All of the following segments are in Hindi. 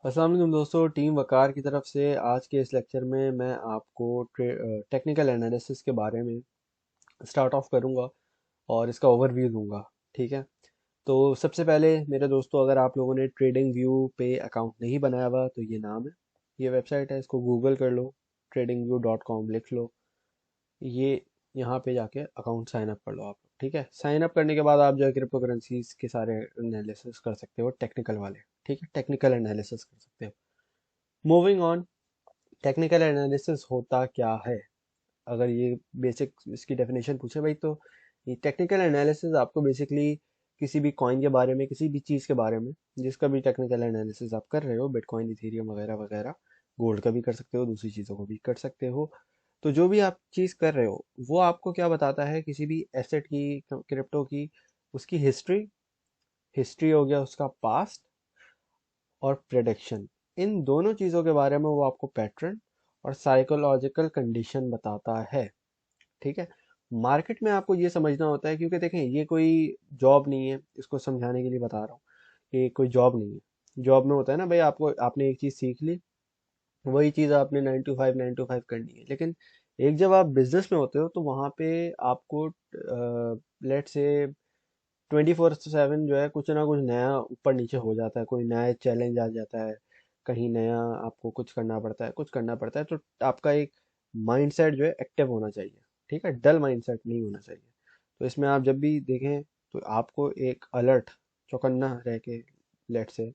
अस्सलाम वालेकुम दोस्तों, टीम वकार की तरफ से आज के इस लेक्चर में मैं आपको टेक्निकल एनालिसिस के बारे में स्टार्ट ऑफ करूंगा और इसका ओवरव्यू दूंगा। ठीक है। तो सबसे पहले मेरे दोस्तों, अगर आप लोगों ने ट्रेडिंग व्यू पे अकाउंट नहीं बनाया हुआ तो ये नाम है, ये वेबसाइट है, इसको गूगल कर लो, tradingview.com लिख लो। ये यहाँ पे जाके अकाउंट साइन अप कर लो आप। ठीक है। साइन अप करने के बाद आप जो है क्रिप्टो करेंसीज के सारे एनालिसिस कर सकते हो, टेक्निकल वाले। ठीक है, टेक्निकल एनालिसिस कर सकते हो। मूविंग ऑन, टेक्निकल एनालिसिस होता क्या है? अगर ये बेसिक इसकी डेफिनेशन पूछे भाई, तो ये टेक्निकल एनालिसिस आपको बेसिकली किसी भी कॉइन के बारे में, किसी भी चीज़ के बारे में, जिसका भी टेक्निकल एनालिसिस आप कर रहे हो, बिटकॉइन, इथेरियम वगैरह वगैरह, गोल्ड का भी कर सकते हो, दूसरी चीज़ों को भी कर सकते हो। तो जो भी आप चीज़ कर रहे हो वो आपको क्या बताता है, किसी भी एसेट की, क्रिप्टो की, उसकी हिस्ट्री, हिस्ट्री हो गया उसका पास्ट, और प्रेडिक्शन। इन दोनों चीज़ों के बारे में वो आपको पैटर्न और साइकोलॉजिकल कंडीशन बताता है। ठीक है। मार्केट में आपको ये समझना होता है, क्योंकि देखें ये कोई जॉब नहीं है, इसको समझाने के लिए बता रहा हूँ कि कोई जॉब नहीं है। जॉब में होता है ना भाई, आपको आपने एक चीज़ सीख ली, वही चीज़ आपने 9 to 5 करनी है। लेकिन एक जब आप बिजनेस में होते हो तो वहाँ पे आपको लेट से 24/7 जो है कुछ ना कुछ नया ऊपर नीचे हो जाता है, कोई नया चैलेंज आ जाता है, कहीं नया आपको कुछ करना पड़ता है, कुछ करना पड़ता है। तो आपका एक माइंडसेट जो है एक्टिव होना चाहिए। ठीक है, डल माइंडसेट नहीं होना चाहिए। तो इसमें आप जब भी देखें तो आपको एक अलर्ट, चौकन्ना रह के, लेट से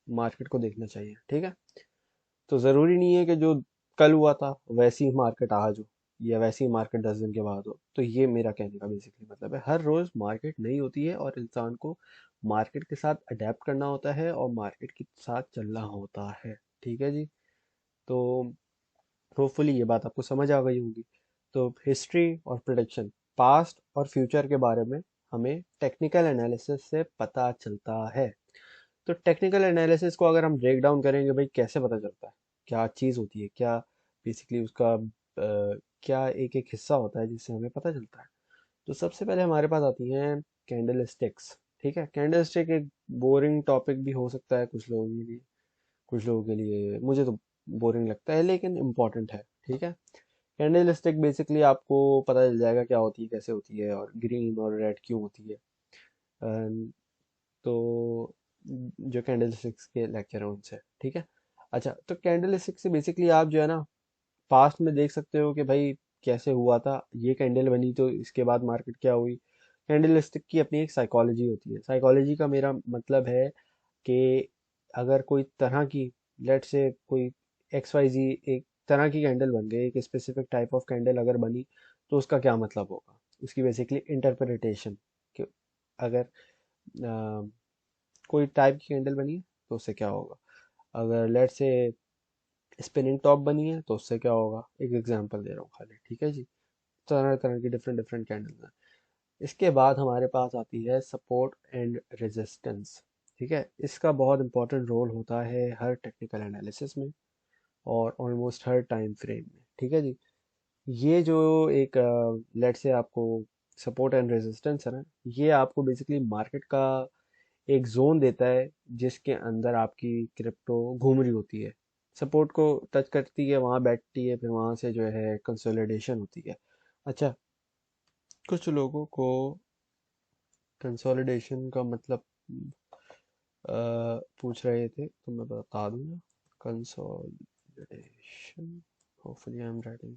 मार्केट को देखना चाहिए। ठीक है। तो ज़रूरी नहीं है कि जो कल हुआ था वैसी ही मार्केट आज हो, या वैसी ही मार्केट 10 दिन के बाद हो। तो ये मेरा कहने का बेसिकली मतलब है, हर रोज़ मार्केट नई होती है और इंसान को मार्केट के साथ अडेप्ट करना होता है और मार्केट के साथ चलना होता है। ठीक है जी। तो होपफुली ये बात आपको समझ आ गई होगी। तो हिस्ट्री और प्रोडिक्शन, पास्ट और फ्यूचर के बारे में हमें टेक्निकल एनालिसिस से पता चलता है। तो टेक्निकल एनालिसिस को अगर हम ब्रेक डाउन करेंगे भाई, कैसे पता चलता है, क्या चीज़ होती है, क्या बेसिकली उसका क्या एक एक हिस्सा होता है जिससे हमें पता चलता है। तो सबसे पहले हमारे पास आती हैं कैंडल स्टिक्स। ठीक है, कैंडल स्टिक एक बोरिंग टॉपिक भी हो सकता है कुछ लोगों के लिए, कुछ लोगों के लिए, मुझे तो बोरिंग लगता है लेकिन इम्पॉर्टेंट है। ठीक है। कैंडल स्टिक बेसिकली आपको पता चल जाएगा क्या होती है, कैसे होती है, और ग्रीन और रेड क्यों होती है। तो जो कैंडल स्टिक्स के लेक्चर हैं उनसे। ठीक है। अच्छा, तो कैंडल स्टिक से बेसिकली आप जो है ना पास्ट में देख सकते हो कि भाई कैसे हुआ था, ये कैंडल बनी तो इसके बाद मार्केट क्या हुई। कैंडल स्टिक की अपनी एक साइकोलॉजी होती है। साइकोलॉजी का मेरा मतलब है कि अगर कोई तरह की, लेट से कोई XYZ एक तरह की कैंडल बन गई, एक स्पेसिफिक टाइप ऑफ कैंडल अगर बनी, तो उसका क्या मतलब होगा, उसकी बेसिकली इंटरप्रिटेशन। कि अगर कोई टाइप की कैंडल बनी है तो उससे क्या होगा, अगर लेट से स्पिनिंग टॉप बनी है तो उससे क्या होगा। एक एग्जांपल दे रहा हूँ खाली। ठीक है जी। तरह तरह की डिफरेंट डिफरेंट कैंडल्स हैं। इसके बाद हमारे पास आती है सपोर्ट एंड रेजिस्टेंस। ठीक है, इसका बहुत इंपॉर्टेंट रोल होता है हर टेक्निकल एनालिसिस में और ऑलमोस्ट हर टाइम फ्रेम में। ठीक है जी। ये जो एक लेट से आपको सपोर्ट एंड रेजिस्टेंस है ना, ये आपको बेसिकली मार्केट का एक जोन देता है जिसके अंदर आपकी क्रिप्टो घूम रही होती है। सपोर्ट को टच करती है, वहां बैठती है, फिर वहां से जो है कंसोलिडेशन होती है। अच्छा, कुछ लोगों को कंसोलिडेशन का मतलब पूछ रहे थे, तो मैं बता दूंगा। Consolidation, hopefully I am writing,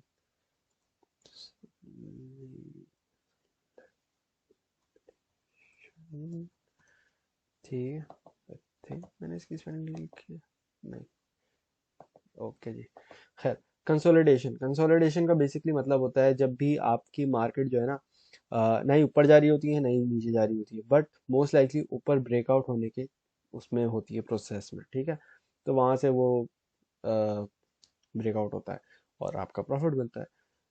ठीक है। मैंने इसकी स्पेलिंग लिखी है, नहीं। ओके जी। खैर, कंसोलिडेशन, कंसोलिडेशन का बेसिकली मतलब होता है जब भी आपकी मार्केट जो है ना ना ही ऊपर जा रही होती है ना ही नीचे जा रही होती है, बट मोस्ट लाइकली ऊपर ब्रेकआउट होने के उसमें होती है, प्रोसेस में। ठीक है। तो वहां से वो ब्रेकआउट होता है और आपका प्रॉफिट मिलता है।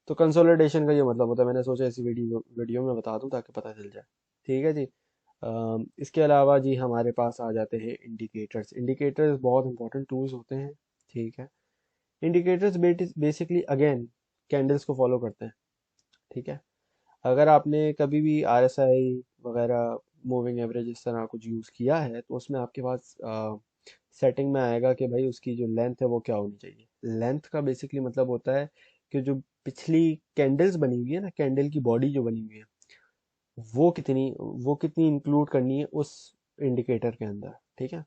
तो कंसोलिडेशन का ये मतलब होता है। मैंने सोचा इसी वीडियो वीडियो में बता दूं ताकि पता चल जाए। ठीक है जी। इसके अलावा जी हमारे पास आ जाते हैं इंडिकेटर्स। इंडिकेटर्स बहुत इंपॉर्टेंट टूल्स होते हैं। ठीक है। इंडिकेटर्स बेसिकली अगेन कैंडल्स को फॉलो करते हैं। ठीक है। अगर आपने कभी भी RSI वगैरह, मूविंग एवरेज, इस तरह कुछ यूज़ किया है तो उसमें आपके पास सेटिंग में आएगा कि भाई उसकी जो लेंथ है वो क्या होनी चाहिए। लेंथ का बेसिकली मतलब होता है कि जो पिछली कैंडल्स बनी हुई है ना, कैंडल की बॉडी जो बनी हुई है, वो कितनी इंक्लूड करनी है उस इंडिकेटर के अंदर, ठीक है।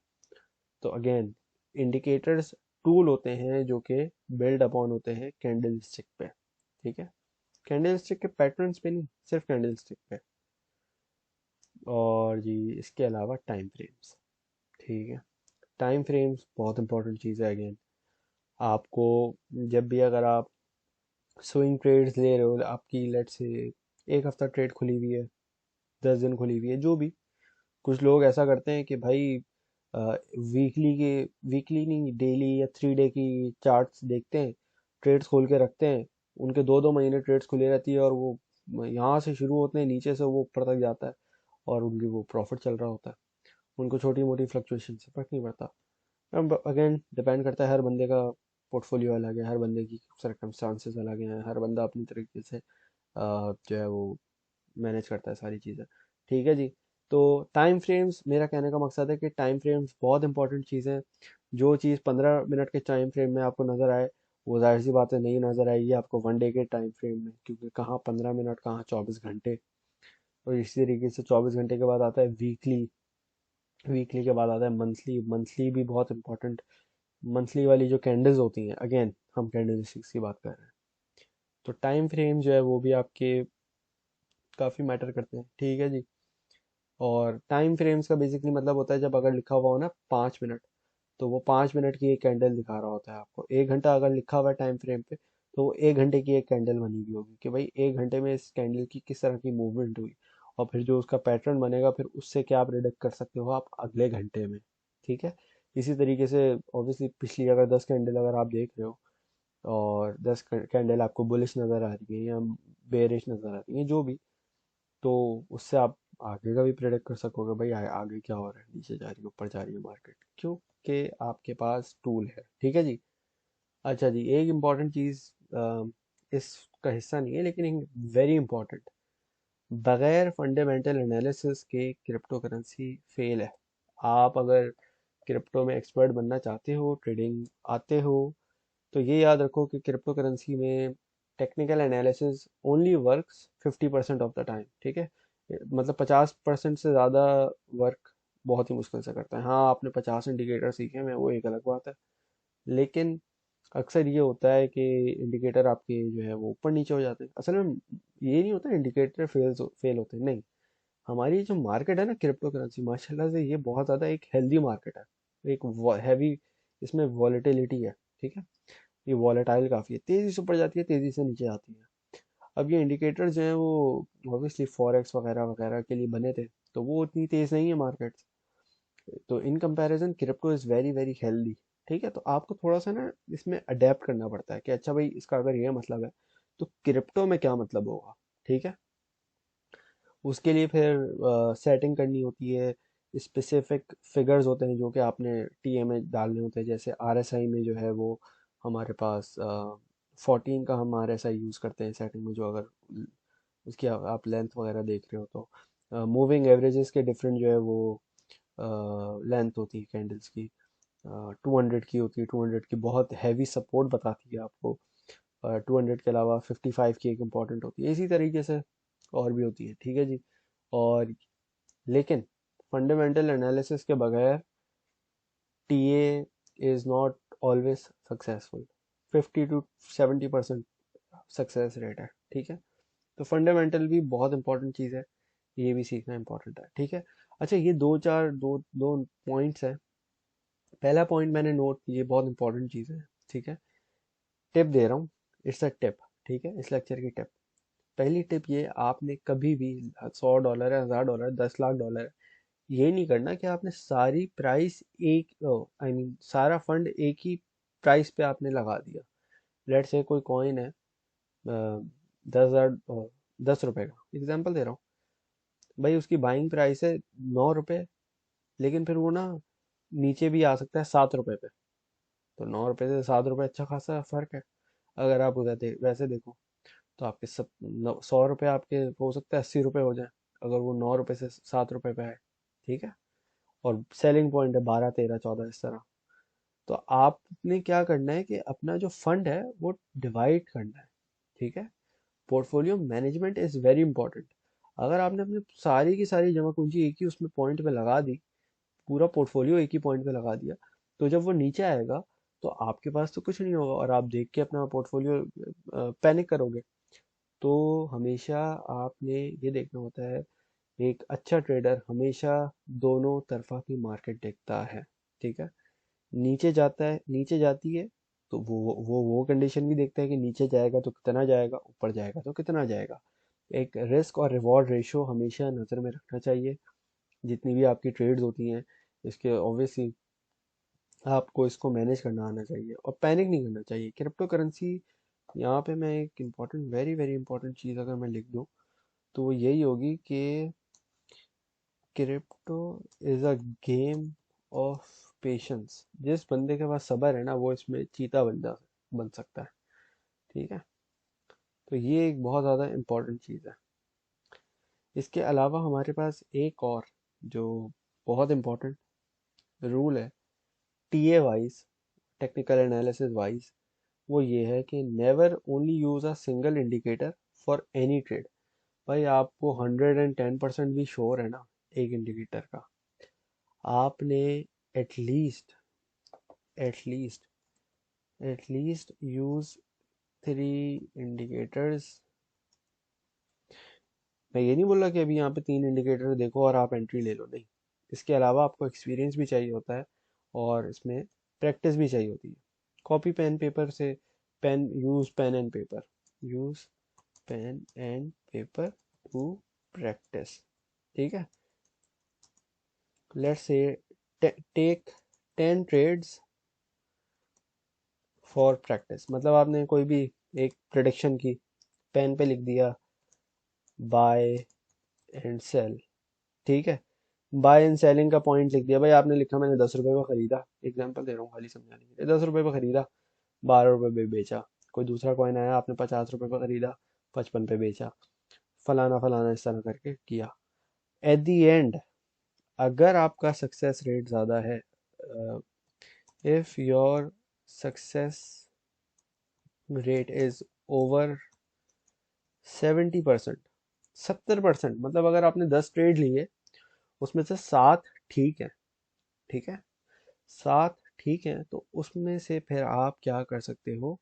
तो अगेन, इंडिकेटर्स टूल होते हैं जो कि बिल्ड अपॉन होते हैं कैंडल स्टिक पे, ठीक है। कैंडल स्टिक के पैटर्न्स पे नहीं, सिर्फ कैंडल स्टिक पे। और जी इसके अलावा टाइम फ्रेम्स, ठीक है। टाइम फ्रेम्स बहुत इंपॉर्टेंट चीज़ है। अगेन, आपको जब भी अगर आप स्विंग ट्रेड्स ले रहे हो, आपकी लेट से एक हफ्ता ट्रेड खुली हुई है, 10 दिन खुली हुई है, जो भी, कुछ लोग ऐसा करते हैं कि भाई वीकली के वीकली नहीं, डेली या 3 डे की चार्ट्स देखते हैं, ट्रेड्स खोल के रखते हैं। उनके 2-2 महीने ट्रेड्स खुली रहती है और वो यहाँ से शुरू होते हैं, नीचे से वो ऊपर तक जाता है और उनकी वो प्रॉफिट चल रहा होता है। उनको छोटी मोटी फ्लक्चुएशन से फर्क नहीं पड़ता। अब अगेन डिपेंड करता है, हर बंदे का पोर्टफोलियो अलग है, हर बंदे की सर्कमस्टांसेस अलग हैं, हर बंदा अपनी तरीके से जो है वो मैनेज करता है सारी चीज़ें, ठीक है जी। तो टाइम फ्रेम्स, मेरा कहने का मकसद है कि टाइम फ्रेम्स बहुत इंपॉर्टेंट चीज़ है। जो चीज़ 15 मिनट के टाइम फ्रेम में आपको नज़र आए, वो जाहिर सी बात है नहीं नज़र आएगी आपको 1 डे के टाइम फ्रेम में, क्योंकि कहाँ 15 मिनट, कहाँ 24 घंटे। और इसी तरीके से 24 घंटे के बाद आता है वीकली, वीकली के बाद आता है मंथली। मंथली भी बहुत इंपॉर्टेंट। मंथली वाली जो कैंडल्स होती हैं, अगेन हम कैंडल स्टिक्स की बात कर रहे हैं, तो टाइम फ्रेम जो है वो भी आपके काफ़ी मैटर करते हैं, ठीक है जी। और टाइम फ्रेम्स का बेसिकली मतलब होता है, जब अगर लिखा हुआ हो ना 5 मिनट, तो वो 5 मिनट की एक कैंडल दिखा रहा होता है आपको। 1 घंटा अगर लिखा हुआ है टाइम फ्रेम पे, तो वो 1 घंटे की एक कैंडल बनी हुई होगी कि भाई 1 घंटे में इस कैंडल की किस तरह की मूवमेंट हुई। और फिर जो उसका पैटर्न बनेगा, फिर उससे क्या प्रिडिक्ट कर सकते हो आप अगले घंटे में, ठीक है। इसी तरीके से ऑब्वियसली पिछली अगर 10 कैंडल अगर आप देख रहे हो, और 10 कैंडल आपको बुलिश नज़र आ रही है या बेरिश नज़र आ रही है, जो भी, तो उससे आप आगे का भी प्रेडिक्ट कर सकोगे भाई आगे क्या हो रहा है, नीचे जा रही है ऊपर जा रही है मार्केट, क्योंकि आपके पास टूल है, ठीक है जी। अच्छा जी, एक इम्पॉर्टेंट चीज़, इसका हिस्सा नहीं है लेकिन एक वेरी इंपॉर्टेंट, बगैर फंडामेंटल एनालिसिस के क्रिप्टो करेंसी फेल है। आप अगर क्रिप्टो में एक्सपर्ट बनना चाहते हो, ट्रेडिंग आते हो, तो ये याद रखो कि क्रिप्टो करेंसी में technical analysis only works 50% of the time, ठीक है। मतलब 50% से ज़्यादा वर्क बहुत ही मुश्किल से करता है। हाँ, आपने 50 इंडिकेटर सीखे हैं, वो एक अलग बात है, लेकिन अक्सर ये होता है कि इंडिकेटर आपके जो है वो ऊपर नीचे हो जाते हैं। असल में ये नहीं होता इंडिकेटर फेल होते हैं, नहीं। हमारी जो मार्केट है ना क्रिप्टो करेंसी, माशाल्लाह से ये बहुत ज़्यादा एक हेल्दी मार्केट है। एक हैवी इसमें वॉलेटिलिटी है, ठीक है। ये वॉलेटाइल काफ़ी है, तेज़ी से ऊपर जाती है, तेज़ी से नीचे आती है। अब ये इंडिकेटर्स जो हैं वो ऑब्वियसली फॉरेक्स वगैरह वगैरह के लिए बने थे, तो वो उतनी तेज़ नहीं है मार्केट। तो in comparison crypto is very very healthy, ठीक है। तो आपको थोड़ा सा ना इसमें अडेप्ट करना पड़ता है कि अच्छा भाई इसका अगर ये मतलब है, तो क्रिप्टो में क्या मतलब होगा, ठीक है। उसके लिए फिर सेटिंग करनी होती है। स्पेसिफिक फिगर्स होते हैं जो कि आपने टीए में डालने होते हैं। जैसे आरएसआई में जो है वो हमारे पास 14 का हम आरएसआई यूज़ करते हैं सेटिंग में, जो अगर उसकी आप लेंथ वगैरह देख रहे हो तो मूविंग एवरेजेस के डिफरेंट जो है वो लेंथ होती है कैंडल्स की। 200 की होती है, 200 की बहुत हैवी सपोर्ट बताती है आपको। 200 के अलावा 55 की एक इम्पॉर्टेंट होती है, इसी तरीके से और भी होती है, ठीक है जी। और लेकिन फंडामेंटल एनालिसिस के बगैर TA is not always successful. 50 to 70% success rate है, ठीक है। तो फंडामेंटल भी बहुत इंपॉर्टेंट चीज़ है, ये भी सीखना इंपॉर्टेंट है, ठीक है। अच्छा, ये दो चार दो दो पॉइंट्स हैं। पहला पॉइंट मैंने नोट, ये बहुत इंपॉर्टेंट चीज़ है, ठीक है। टिप दे रहा हूँ, इट्स अ टिप, ठीक है, इस लेक्चर की टिप। पहली टिप ये, आपने कभी भी $100 है, $1000 $10 लाख है, ये नहीं करना कि आपने सारी प्राइस एक, आई मीन सारा फंड एक ही प्राइस पे आपने लगा दिया। लेट से कोई कॉइन है 10,000, 10 रुपए का एग्जाम्पल दे रहा हूँ, भाई उसकी बाइंग प्राइस है 9 रुपए, लेकिन फिर वो ना नीचे भी आ सकता है 7 रुपए पे। तो 9 रुपए से 7 रुपए अच्छा खासा फर्क है। अगर आप उधर वैसे देखो, तो आपके सब 100 रुपये आपके हो सकता है 80 रुपये हो जाए, अगर वो 9 रुपए से 7 रुपए पे है, ठीक है। और सेलिंग पॉइंट है 12 13 14 इस तरह। तो आपने क्या करना है कि अपना जो फंड है वो डिवाइड करना है, ठीक है। Portfolio management is very important. अगर आपने अपनी सारी की सारी जमा पूंजी एक ही उसमें पॉइंट पे लगा दी, पूरा पोर्टफोलियो एक ही पॉइंट पे लगा दिया, तो जब वो नीचे आएगा तो आपके पास तो कुछ नहीं होगा और आप देख के अपना पोर्टफोलियो पैनिक करोगे। तो हमेशा आपने ये देखना होता है, एक अच्छा ट्रेडर हमेशा दोनों तरफा की मार्केट देखता है, ठीक है। नीचे जाता है, नीचे जाती है, तो वो कंडीशन भी देखता है कि नीचे जाएगा तो कितना जाएगा, ऊपर जाएगा तो कितना जाएगा। एक रिस्क और रिवॉर्ड रेशियो हमेशा नज़र में रखना चाहिए जितनी भी आपकी ट्रेड्स होती हैं। इसके ऑब्वियसली आपको इसको मैनेज करना आना चाहिए और पैनिक नहीं करना चाहिए। क्रिप्टो करेंसी, यहाँ पे मैं एक इम्पॉर्टेंट, वेरी वेरी इंपॉर्टेंट चीज़ अगर मैं लिख दूँ तो वो यही होगी कि crypto is a game of patience. जिस बंदे के पास सब्र है ना वो इसमें चीता बन सकता है, ठीक है। तो ये एक बहुत ज़्यादा इम्पोर्टेंट चीज़ है। इसके अलावा हमारे पास एक और जो बहुत इम्पोर्टेंट रूल है, TA wise, technical analysis wise, वो ये है कि never only use a single indicator for any trade. भाई आपको 110% भी श्योर है ना एक इंडिकेटर का, आपने at least at least at least use 3 indicators. मैं ये नहीं बोल रहा कि अभी यहाँ पे 3 इंडिकेटर देखो और आप एंट्री ले लो, नहीं। इसके अलावा आपको एक्सपीरियंस भी चाहिए होता है और इसमें प्रैक्टिस भी चाहिए होती है। कॉपी पेन पेपर से, pen use pen and paper, use pen and paper to practice, ठीक है। Let's say take 10 trades for practice. मतलब आपने कोई भी एक प्रेडिक्शन की, पेन पे लिख दिया बाय एंड सेल, ठीक है। बाय एंड सेलिंग का पॉइंट लिख दिया। भाई आपने लिखा मैंने 10 रुपए में खरीदा, एग्जांपल दे रहा हूँ खाली समझाने के लिए, 10 रुपए में खरीदा, 12 रुपए पे बेचा। कोई दूसरा कॉइन आया, आपने 50 रुपए पे खरीदा, 55 पे बेचा, फलाना फलाना इस तरह करके किया। एट द एंड अगर आपका सक्सेस रेट ज़्यादा है, if your success rate is over 70%, 70%, मतलब अगर आपने 10 ट्रेड लिए उसमें से 7 ठीक है, ठीक है, 7 ठीक है, तो उसमें से फिर आप क्या कर सकते हो,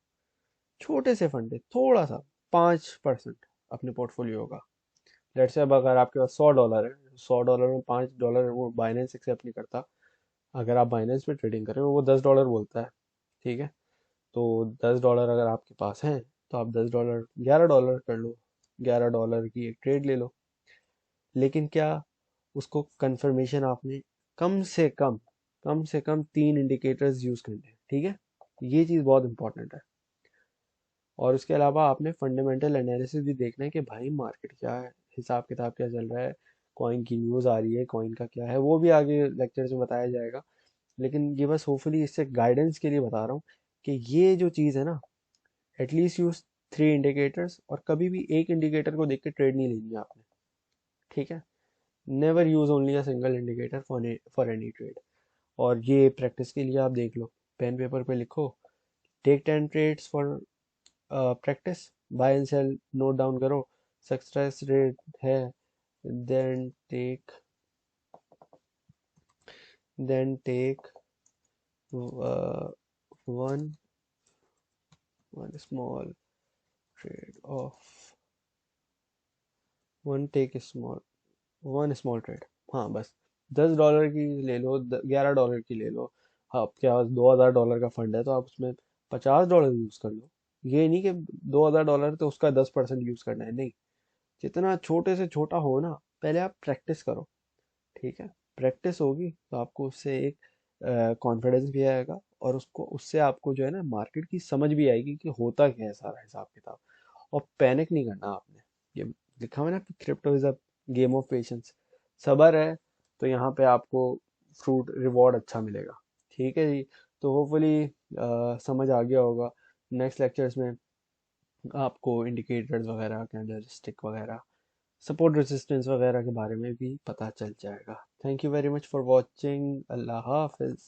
छोटे से फंड है थोड़ा सा, 5% अपने पोर्टफोलियो का। लेट्स से अब अगर आपके पास $100 है, $100 में $5 वो बाइनेंस एक्सेप्ट नहीं करता। अगर आप बाइनेंस पे ट्रेडिंग कर रहे हो वो $10 बोलता है, ठीक है। तो $10 अगर आपके पास हैं तो आप $10 $11 कर लो, $11 की एक ट्रेड ले लो। लेकिन क्या, उसको कंफर्मेशन आपने कम से कम 3 इंडिकेटर्स यूज करने हैं, ठीक है। ये चीज़ बहुत इंपॉर्टेंट है। और उसके अलावा आपने फंडामेंटल एनालिसिस भी देखना है कि भाई मार्केट क्या है, हिसाब किताब क्या चल रहा है, कॉइन की न्यूज़ आ रही है, कॉइन का क्या है, वो भी आगे लेक्चर्स में बताया जाएगा। लेकिन ये बस होपफुली इससे गाइडेंस के लिए बता रहा हूँ कि ये जो चीज़ है ना, एटलीस्ट यूज 3 इंडिकेटर्स, और कभी भी एक इंडिकेटर को देख के ट्रेड नहीं लेनी है आपने, ठीक है। Never use only a single indicator for any trade. और ये प्रैक्टिस के लिए आप देख लो, पेन पेपर पे लिखो, take 10 trades for practice, buy and sell note down करो, सक्सेस रेट है, then take then take one one small trade of one take small one small trade. हाँ बस, $10 की ले लो, $11 की ले लो। आपके पास $2,000 का फंड है तो आप उसमें $50 यूज कर लो। ये नहीं कि $2,000 तो उसका 10% यूज करना है, नहीं। जितना छोटे से छोटा हो ना, पहले आप प्रैक्टिस करो, ठीक है। प्रैक्टिस होगी तो आपको उससे एक कॉन्फिडेंस भी आएगा और उसको उससे आपको जो है ना मार्केट की समझ भी आएगी कि होता क्या है सारा हिसाब किताब। और पैनिक नहीं करना आपने। ये लिखा हुआ है ना, crypto is a game of patience. सब्र है तो यहाँ पे आपको फ्रूट रिवॉर्ड अच्छा मिलेगा, ठीक है जी। तो होपफुली समझ आ गया होगा। नेक्स्ट लेक्चर्स में आपको इंडिकेटर्स वगैरह, कैंडलस्टिक वगैरह, सपोर्ट रेजिस्टेंस वगैरह के बारे में भी पता चल जाएगा। Thank you very much for watching. अल्लाह हाफिज़।